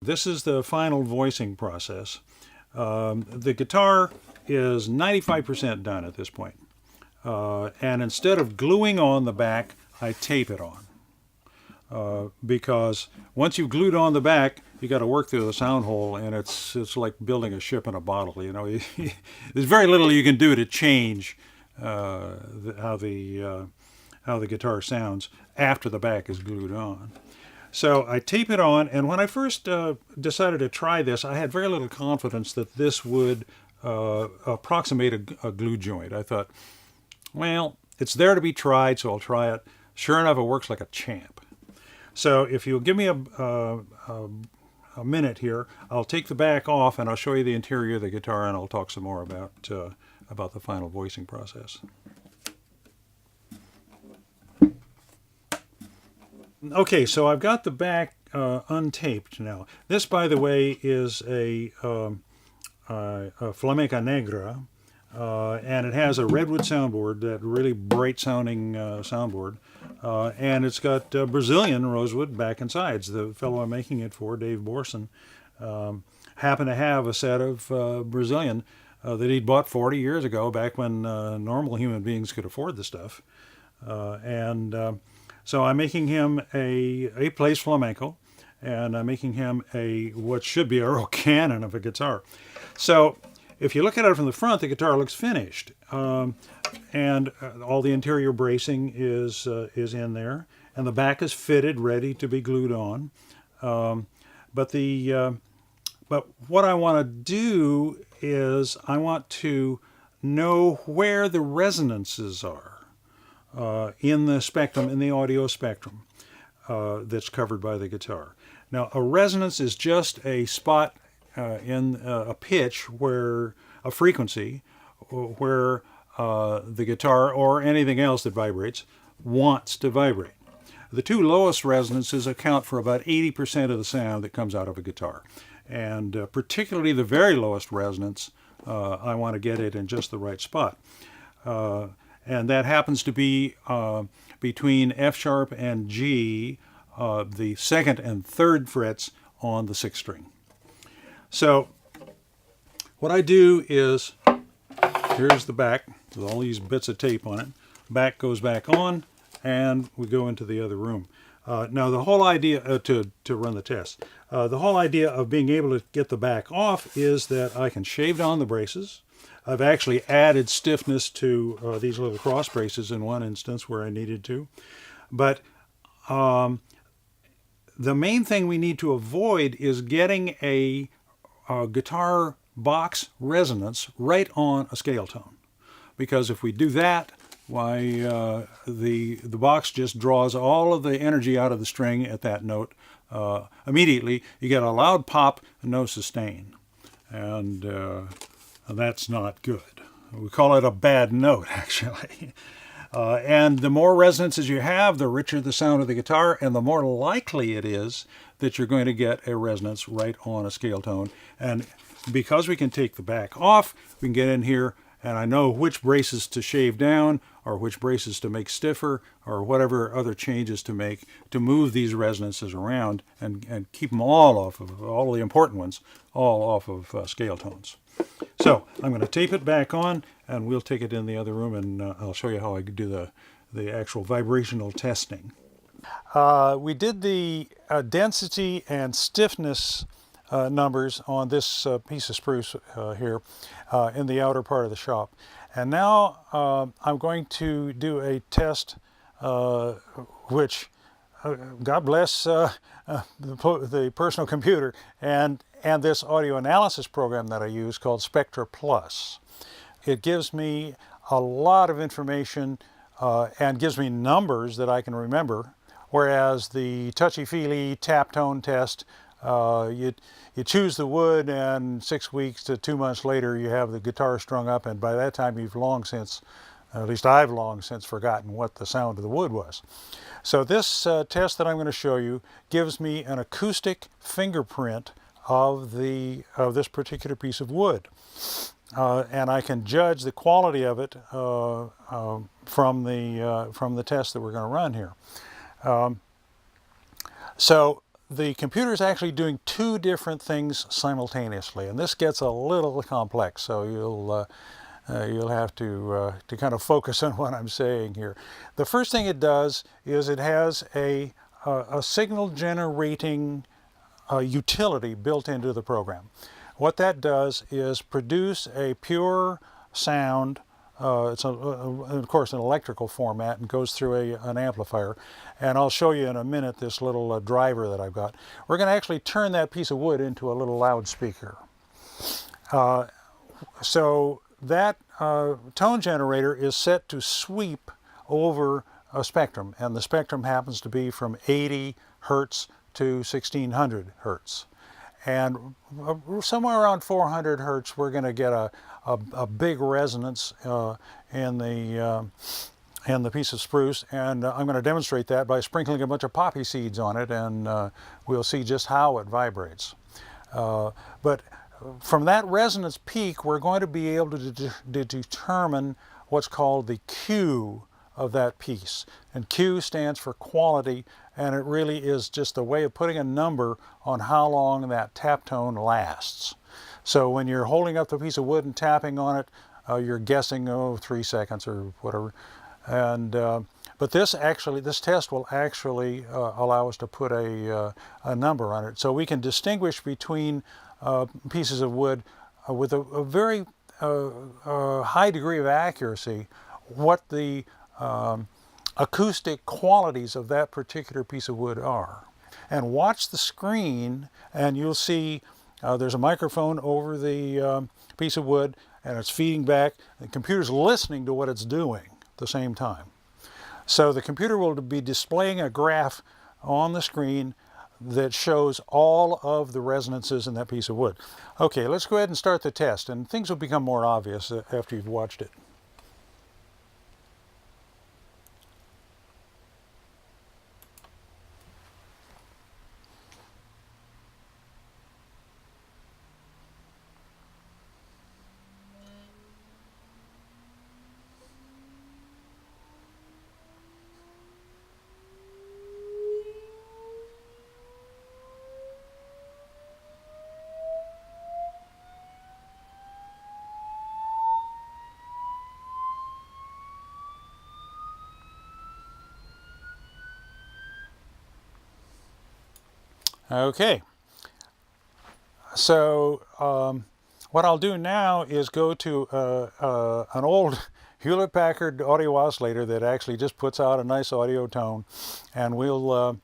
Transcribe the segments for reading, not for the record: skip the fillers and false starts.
This is the final voicing process. The guitar is 95% done at this point. And instead of gluing on the back, I tape it on. Because once you've glued on the back, you got to work through the sound hole, and it's like building a ship in a bottle. You know, there's very little you can do to change how the guitar sounds after the back is glued on. So I tape it on, and when I first decided to try this, I had very little confidence that this would approximate a glue joint. I thought, well, it's there to be tried, so I'll try it. Sure enough, it works like a champ. So if you'll give me a minute here, I'll take the back off and I'll show you the interior of the guitar, and I'll talk some more about the final voicing process. Okay, so I've got the back untaped now. This, by the way, is a Flamenca Negra, and it has a redwood soundboard, that really bright sounding soundboard, and it's got Brazilian rosewood back and sides. The fellow I'm making it for, Dave Borson, happened to have a set of Brazilian that he'd bought 40 years ago, back when normal human beings could afford the stuff. So I'm making him a Place Flamenco, and I'm making him what should be a real cannon of a guitar. So if you look at it from the front, the guitar looks finished, and all the interior bracing is in there, and the back is fitted, ready to be glued on. But what I want to do is I want to know where the resonances are in the spectrum, in the audio spectrum that's covered by the guitar. Now, a resonance is just a spot in a pitch, where a frequency where the guitar or anything else that vibrates wants to vibrate. The two lowest resonances account for about 80% of the sound that comes out of a guitar. And particularly the very lowest resonance, I want to get it in just the right spot. And that happens to be between F sharp and G, the second and third frets on the sixth string. So what I do is, here's the back with all these bits of tape on it. Back goes back on, and we go into the other room. Now the whole idea to run the test, the whole idea of being able to get the back off is that I can shave down the braces. I've actually added stiffness to these little cross braces in one instance where I needed to. But the main thing we need to avoid is getting a guitar box resonance right on a scale tone. Because if we do that, why the box just draws all of the energy out of the string at that note immediately. You get a loud pop and no sustain. And that's not good. We call it a bad note, actually. And the more resonances you have, the richer the sound of the guitar, and the more likely it is that you're going to get a resonance right on a scale tone. And because we can take the back off, we can get in here, and I know which braces to shave down, or which braces to make stiffer, or whatever other changes to make to move these resonances around and keep them all off of, all the important ones, all off of scale tones. So I'm going to tape it back on, and we'll take it in the other room, and I'll show you how I do the actual vibrational testing. We did the density and stiffness numbers on this piece of spruce here in the outer part of the shop. And now I'm going to do a test which, God bless the personal computer and this audio analysis program that I use called Spectra Plus. It gives me a lot of information and gives me numbers that I can remember, whereas the touchy-feely tap tone test, you choose the wood, and 6 weeks to 2 months later you have the guitar strung up, and by that time you've long since, at least I've long since, forgotten what the sound of the wood was. So this test that I'm going to show you gives me an acoustic fingerprint of this particular piece of wood. And I can judge the quality of it from the test that we're going to run here. So the computer is actually doing two different things simultaneously, and this gets a little complex, so you'll have to kind of focus on what I'm saying here. The first thing it does is it has a signal generating utility built into the program. What that does is produce a pure sound. It's of course an electrical format and goes through an amplifier, and I'll show you in a minute this little driver that I've got. We're going to actually turn that piece of wood into a little loudspeaker. So that tone generator is set to sweep over a spectrum, and the spectrum happens to be from 80 hertz to 1600 hertz. And somewhere around 400 hertz, we're going to get a big resonance in the piece of spruce, and I'm going to demonstrate that by sprinkling a bunch of poppy seeds on it, and we'll see just how it vibrates. But from that resonance peak, we're going to be able to determine what's called the Q of that piece. And Q stands for quality, and it really is just a way of putting a number on how long that tap tone lasts. So when you're holding up the piece of wood and tapping on it, you're guessing, 3 seconds or whatever. And but this test will actually allow us to put a number on it, so we can distinguish between pieces of wood with a very high degree of accuracy what the acoustic qualities of that particular piece of wood are. And watch the screen, and you'll see there's a microphone over the piece of wood, and it's feeding back. The computer's listening to what it's doing at the same time. So the computer will be displaying a graph on the screen that shows all of the resonances in that piece of wood. Okay, let's go ahead and start the test, and things will become more obvious after you've watched it. Okay, so what I'll do now is go to an old Hewlett-Packard audio oscillator that actually just puts out a nice audio tone, and we'll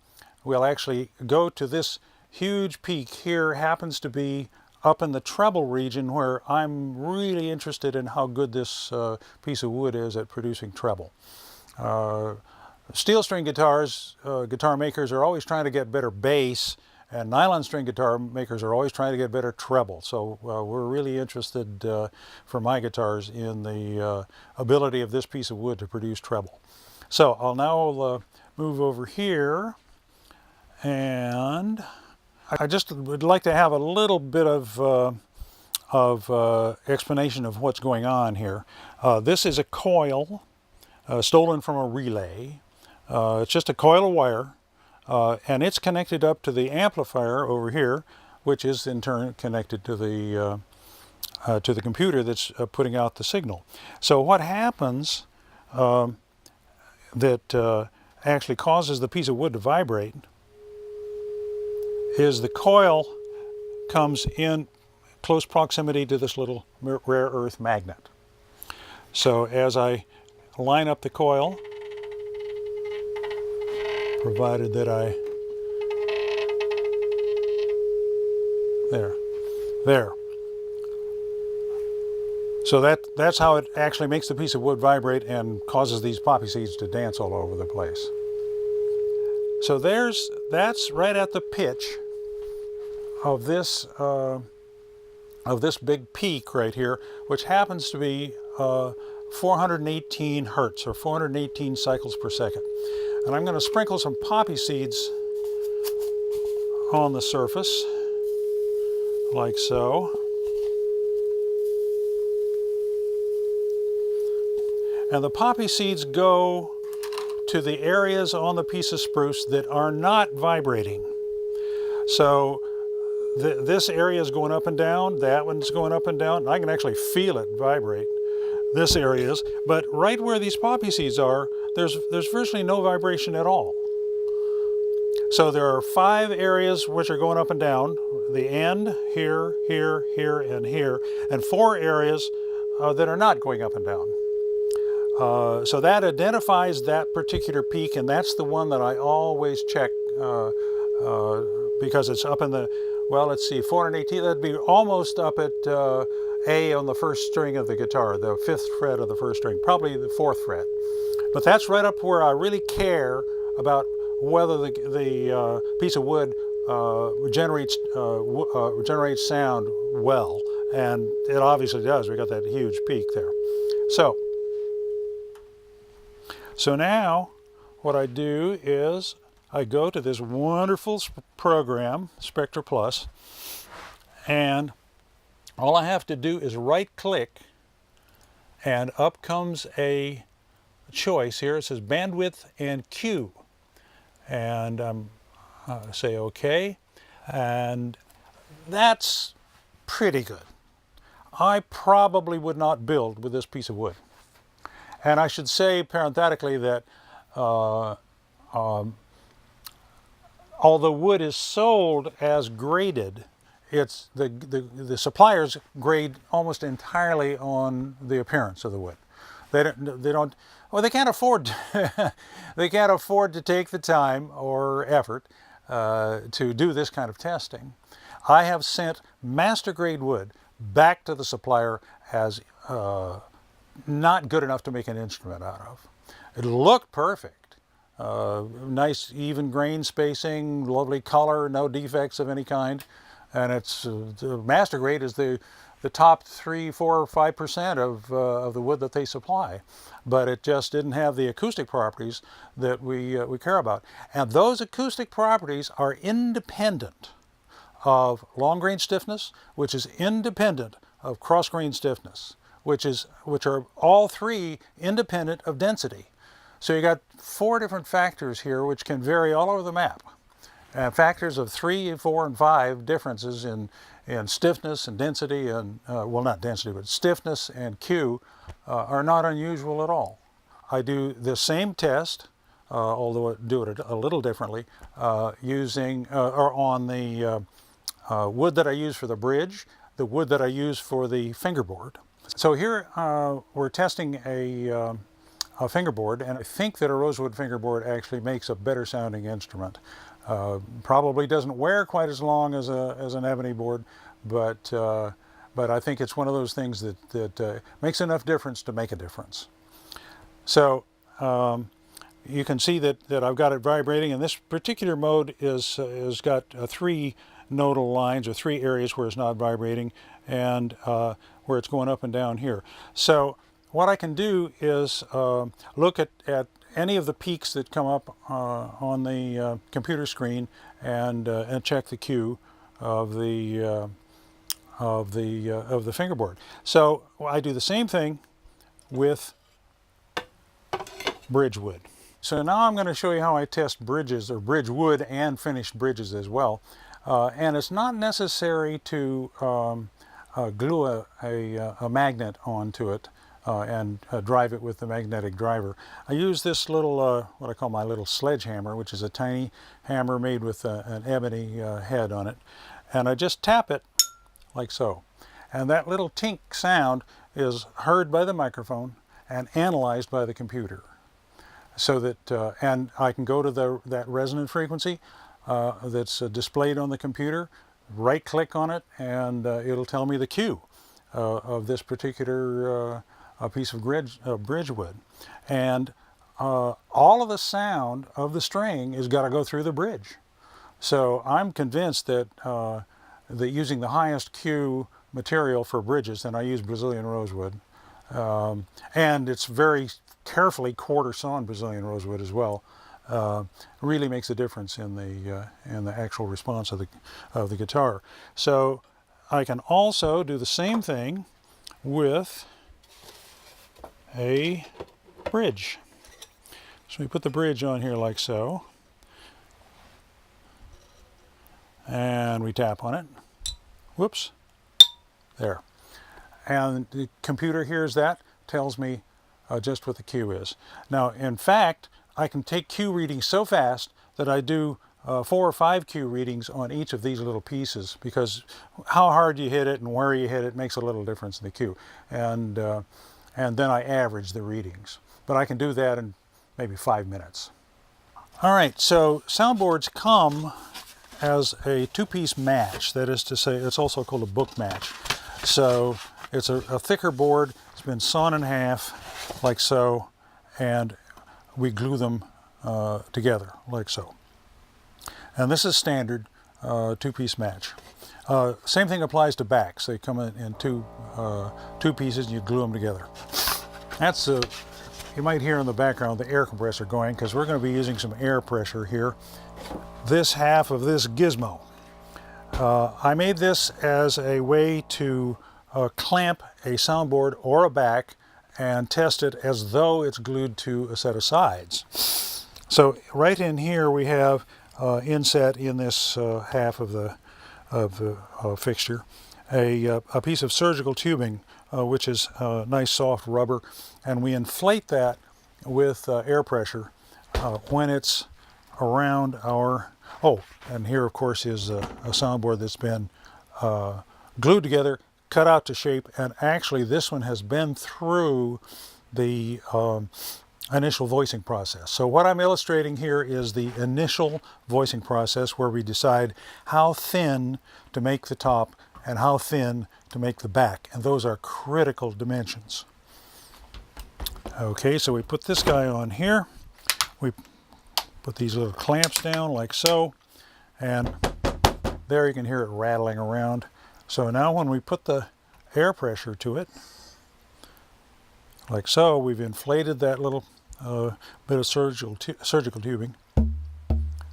actually go to this huge peak here. Happens to be up in the treble region, where I'm really interested in how good this piece of wood is at producing treble. Steel string guitars, guitar makers are always trying to get better bass, and nylon string guitar makers are always trying to get better treble. So we're really interested for my guitars in the ability of this piece of wood to produce treble. So I'll now move over here, and I just would like to have a little bit of explanation of what's going on here. This is a coil stolen from a relay. It's just a coil of wire. And it's connected up to the amplifier over here, which is in turn connected to the computer that's putting out the signal. So what happens that actually causes the piece of wood to vibrate is the coil comes in close proximity to this little rare earth magnet. So as I line up the coil, provided that there. So that's how it actually makes the piece of wood vibrate and causes these poppy seeds to dance all over the place. So that's right at the pitch of this big peak right here, which happens to be 418 hertz, or 418 cycles per second. And I'm going to sprinkle some poppy seeds on the surface, like so. And the poppy seeds go to the areas on the piece of spruce that are not vibrating. So this area is going up and down, that one's going up and down. I can actually feel it vibrate. This area is, but right where these poppy seeds are, there's virtually no vibration at all. So there are 5 areas which are going up and down, the end, here, here, here, and here, and 4 areas that are not going up and down. So that identifies that particular peak, and that's the one that I always check because it's up in the, well, let's see, 418, that'd be almost up at A on the 1st string of the guitar, the 5th fret of the 1st string, probably the 4th fret. But that's right up where I really care about whether the piece of wood generates sound well, and it obviously does. We got that huge peak there. So now what I do is I go to this wonderful program, Spectra Plus, and all I have to do is right click, and up comes a choice here. It says bandwidth and Q, and say OK, and that's pretty good. I probably would not build with this piece of wood. And I should say parenthetically that although wood is sold as graded, it's the suppliers grade almost entirely on the appearance of the wood. They don't well, they can't afford to, they can't afford to take the time or effort to do this kind of testing. I have sent master grade wood back to the supplier as not good enough to make an instrument out of. It looked perfect. Nice even grain spacing, lovely color, no defects of any kind. And it's the master grade is the top 3, 4, or 5% of the wood that they supply. But it just didn't have the acoustic properties that we care about. And those acoustic properties are independent of long grain stiffness, which is independent of cross grain stiffness, which are all 3 independent of density. So you got 4 different factors here which can vary all over the map. Factors of 3, 4, and 5 differences in stiffness and density, and well, not density, but stiffness and Q are not unusual at all. I do the same test, although I do it a little differently, using or on the wood that I use for the bridge, the wood that I use for the fingerboard. So here we're testing a fingerboard, and I think that a rosewood fingerboard actually makes a better sounding instrument. Probably doesn't wear quite as long as an ebony board, but I think it's one of those things that makes enough difference to make a difference. So you can see that I've got it vibrating, and this particular mode is got 3 nodal lines, or 3 areas where it's not vibrating, and where it's going up and down here. So what I can do is look at any of the peaks that come up on the computer screen and check the Q of the fingerboard. So I do the same thing with bridge wood. So now I'm going to show you how I test bridges, or bridge wood and finished bridges as well. And it's not necessary to glue a magnet onto it and drive it with the magnetic driver. I use this little, what I call my little sledgehammer, which is a tiny hammer made with an ebony head on it. And I just tap it like so. And that little tink sound is heard by the microphone and analyzed by the computer. So that, and I can go to that resonant frequency that's displayed on the computer, right click on it, and it'll tell me the Q of this particular piece of bridge wood. And all of the sound of the string has got to go through the bridge. So I'm convinced that that using the highest Q material for bridges, and I use Brazilian rosewood, and it's very carefully quarter sawn Brazilian rosewood as well, really makes a difference in the actual response of the guitar. So I can also do the same thing with a bridge. So we put the bridge on here like so, and we tap on it. Whoops, there. And the computer hears that, tells me just what the cue is. Now, in fact, I can take cue readings so fast that I do 4 or 5 cue readings on each of these little pieces, because how hard you hit it and where you hit it makes a little difference in the cue. And then I average the readings. But I can do that in maybe 5 minutes. All right, so soundboards come as a 2-piece match. That is to say, it's also called a book match. So it's a thicker board. It's been sawn in half, like so, and we glue them together, like so. And this is standard 2-piece match. Same thing applies to backs. They come in two pieces and you glue them together. That's you might hear in the background the air compressor going, because we're going to be using some air pressure here. This half of this gizmo. I made this as a way to clamp a soundboard or a back and test it as though it's glued to a set of sides. So right in here we have inset in this half of the fixture a piece of surgical tubing, which is nice soft rubber, and we inflate that with air pressure when it's around our... Oh, and here of course is a soundboard that's been glued together, cut out to shape, and actually this one has been through the initial voicing process. So what I'm illustrating here is the initial voicing process, where we decide how thin to make the top and how thin to make the back, and those are critical dimensions. Okay, so we put this guy on here. We put these little clamps down like so, and there you can hear it rattling around. So now when we put the air pressure to it, like so, we've inflated that little bit of surgical tubing.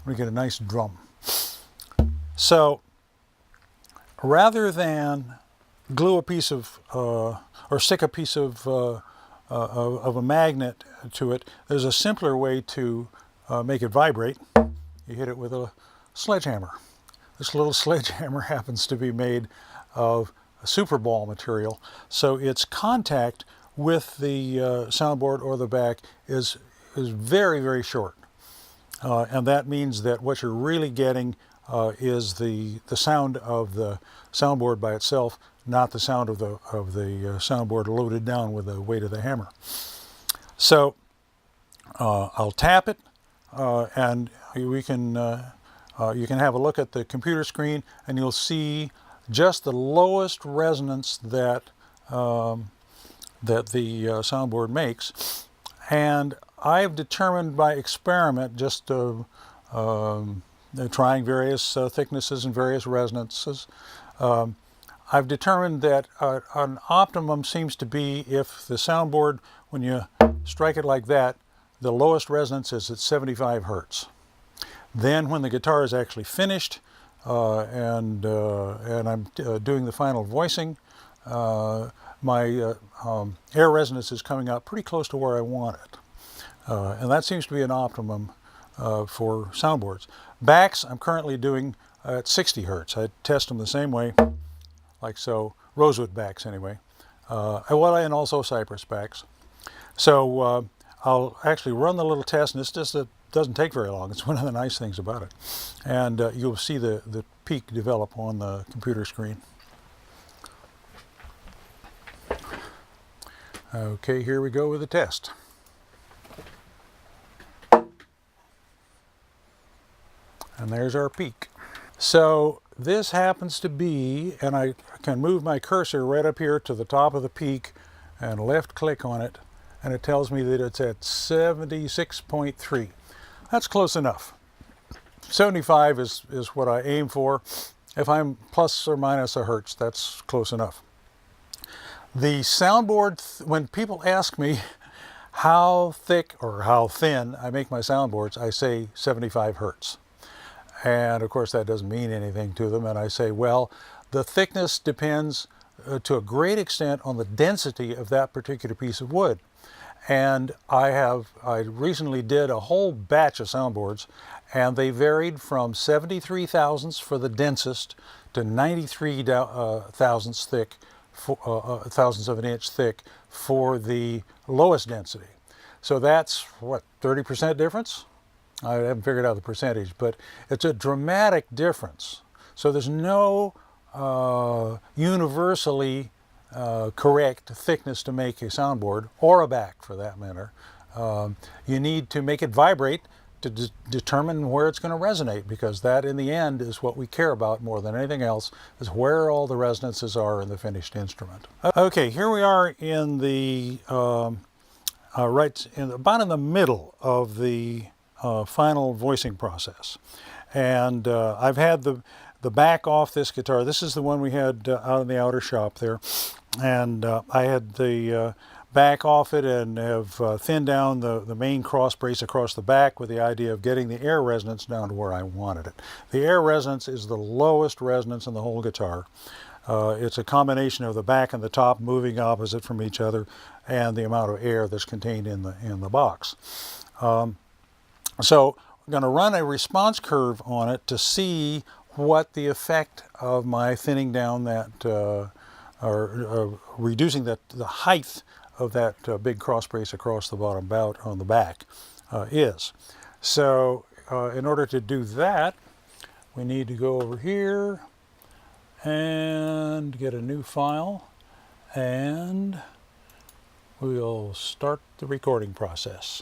We get a nice drum. So rather than glue a piece of, or stick a piece of a magnet to it, there's a simpler way to make it vibrate. You hit it with a sledgehammer. This little sledgehammer happens to be made of super ball material, so its contact with the soundboard or the back is very, very short. And that means that what you're really getting is the sound of the soundboard by itself, not the sound of the soundboard loaded down with the weight of the hammer. So I'll tap it, and we can you can have a look at the computer screen, and you'll see just the lowest resonance that that the soundboard makes. And I've determined by experiment, just trying various thicknesses and various resonances, I've determined that an optimum seems to be if the soundboard, when you strike it like that, the lowest resonance is at 75 hertz. Then when the guitar is actually finished and I'm doing the final voicing, my air resonance is coming out pretty close to where I want it. And that seems to be an optimum for soundboards. Backs I'm currently doing at 60 hertz. I test them the same way, like so, rosewood backs anyway, and also cypress backs. So I'll actually run the little test, and it doesn't take very long. It's one of the nice things about it. And you'll see the peak develop on the computer screen. Okay, here we go with the test. And there's our peak. So this happens to be, and I can move my cursor right up here to the top of the peak and left click on it, and it tells me that it's at 76.3. That's close enough. 75 is what I aim for. If I'm plus or minus a hertz, that's close enough. The soundboard, when people ask me how thick or how thin I make my soundboards, I say 75 hertz. And of course that doesn't mean anything to them, and I say, well, the thickness depends to a great extent on the density of that particular piece of wood. And I recently did a whole batch of soundboards, and they varied from 73 thousandths for the densest to 93 thousandths thick, thousandths of an inch thick for the lowest density. So that's what, 30% difference? I haven't figured out the percentage, but it's a dramatic difference. So there's no universally correct thickness to make a soundboard, or a back for that matter. You need to make it vibrate to determine where it's going to resonate, because that in the end is what we care about more than anything else, is where all the resonances are in the finished instrument. Okay, here we are in the about in the middle of the final voicing process, and I've had the back off this guitar. This is the one we had out in the outer shop there, and I had the back off it and have thinned down the main cross brace across the back with the idea of getting the air resonance down to where I wanted it. The air resonance is the lowest resonance in the whole guitar. It's a combination of the back and the top moving opposite from each other and the amount of air that's contained in the box. So I'm going to run a response curve on it to see what the effect of my thinning down that, or reducing the height of that big cross brace across the bottom bout on the back is. So in order to do that, we need to go over here and get a new file, and we'll start the recording process.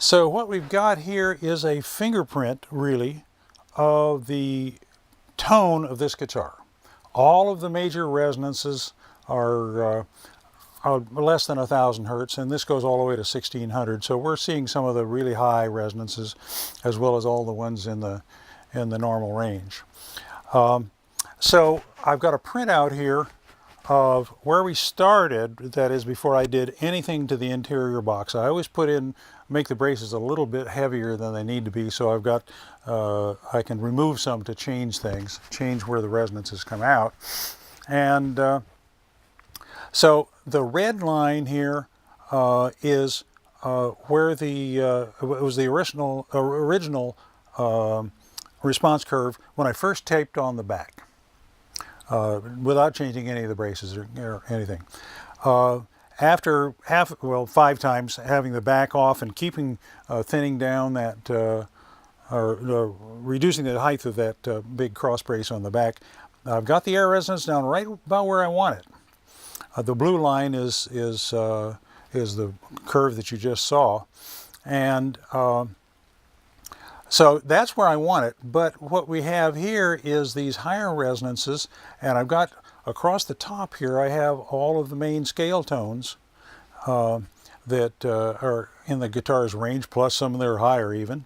So what we've got here is a fingerprint, really, of the tone of this guitar. All of the major resonances are less than 1,000 hertz, and this goes all the way to 1,600. So we're seeing some of the really high resonances, as well as all the ones in the normal range. So I've got a printout here of where we started, that is before I did anything to the interior box. I always make the braces a little bit heavier than they need to be, so I've got, I can remove some to change things, change where the resonances come out. And so the red line here is where it was the original response curve when I first taped on the back. Without changing any of the braces or anything. After 5 times having the back off and keeping thinning down that, or reducing the height of that big cross brace on the back, I've got the air resonance down right about where I want it. The blue line is the curve that you just saw, and so that's where I want it. But what we have here is these higher resonances, and I've got across the top here, I have all of the main scale tones that are in the guitar's range, plus some that are higher even.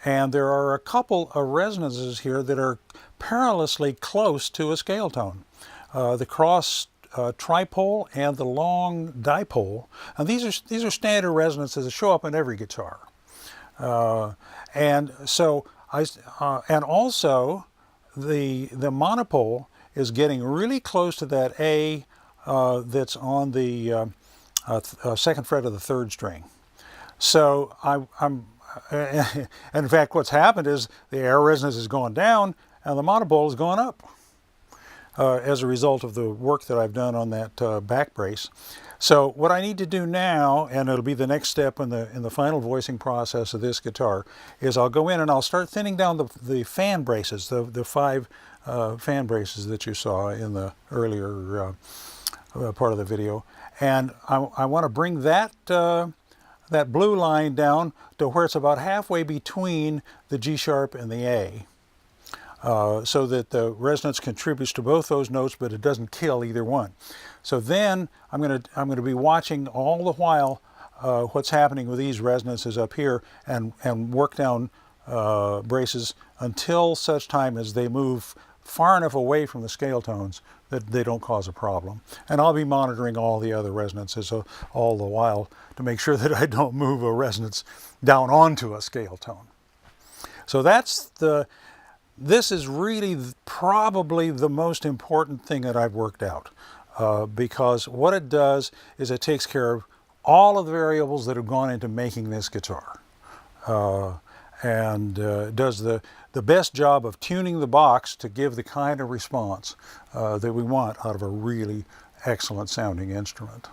And there are a couple of resonances here that are perilously close to a scale tone. The cross tripole and the long dipole. And these are standard resonances that show up in every guitar. And so and also the monopole is getting really close to that A that's on the second fret of the third string. So and in fact, what's happened is the air resonance has gone down and the monopole has gone up as a result of the work that I've done on that back brace. So what I need to do now, and it'll be the next step in the final voicing process of this guitar, is I'll go in and I'll start thinning down the fan braces, the 5 fan braces that you saw in the earlier part of the video. And I want to bring that blue line down to where it's about halfway between the G sharp and the A. so that the resonance contributes to both those notes, but it doesn't kill either one. So then I'm going to be watching all the while what's happening with these resonances up here, and work down braces until such time as they move far enough away from the scale tones that they don't cause a problem. And I'll be monitoring all the other resonances all the while to make sure that I don't move a resonance down onto a scale tone. So this is really probably the most important thing that I've worked out, because what it does is it takes care of all of the variables that have gone into making this guitar, and does the best job of tuning the box to give the kind of response that we want out of a really excellent sounding instrument.